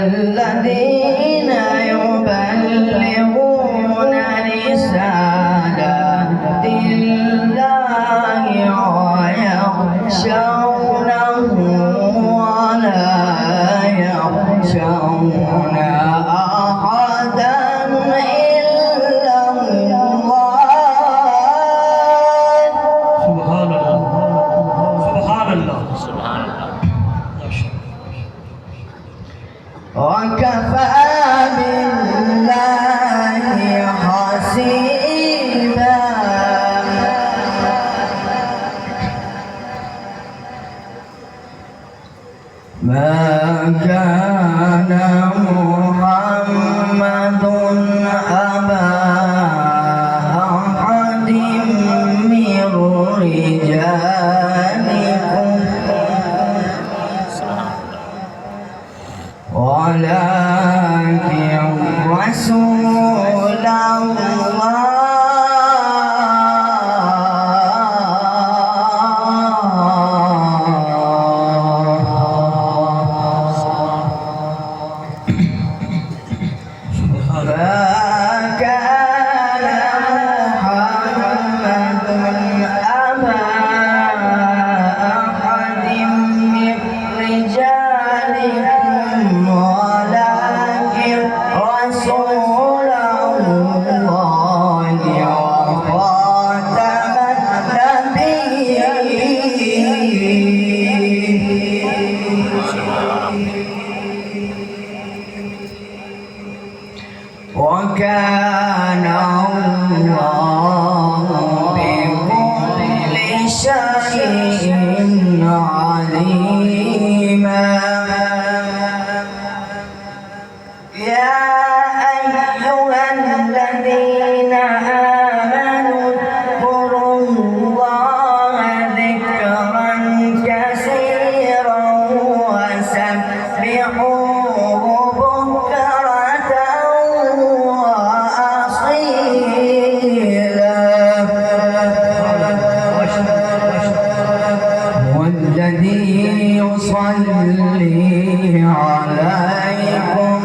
الذين يبلغون رسالات الله ويخشونه ولا يخشون أحدا إلا الله. سبحان الله سبحان الله سبحان الله. وكفى بالله حسيبا. ما كان محمد أبا أحد من رجالكم ولكن رسول الله فكان محمد أبا أحد من رجالكم ولكن رسول الله وخاتم النبيين. وكان الله بكل شيء عليما. يا أيها الذين آمنوا اذكروا الله ذكرا كثيرا وسبحوه بكرة وأصيلا. والذي يصلي عليكم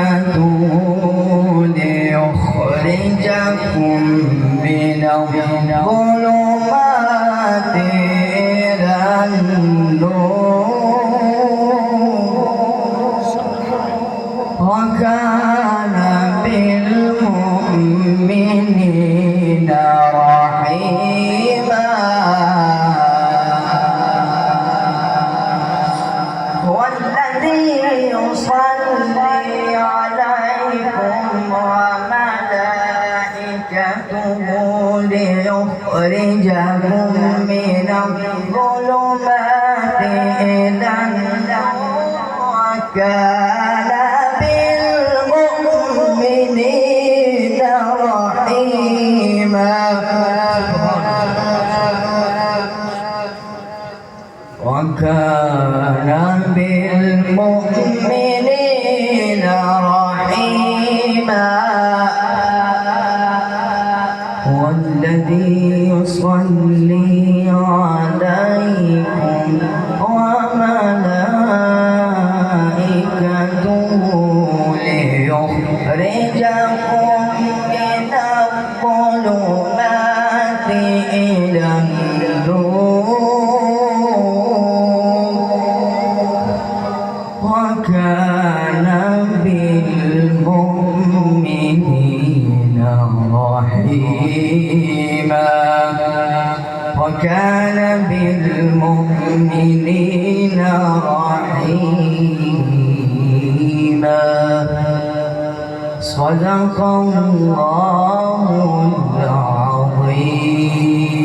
وملائكته ليخرجكم من الظلمات إلى النور وكان بالمؤمنين رحيما. والذي يصلي عليكم وملائكته ليخرجكم من الظلمات إلى النور وكان بالمؤمنين رحيما. وكان بالمؤمنين رحيما. والذي يصلي عليكم وملائكته ليخرجكم من الظلمات إلى وكان بالمؤمنين رحيما. وكان بالمؤمنين رحيما. صدق الله العظيم.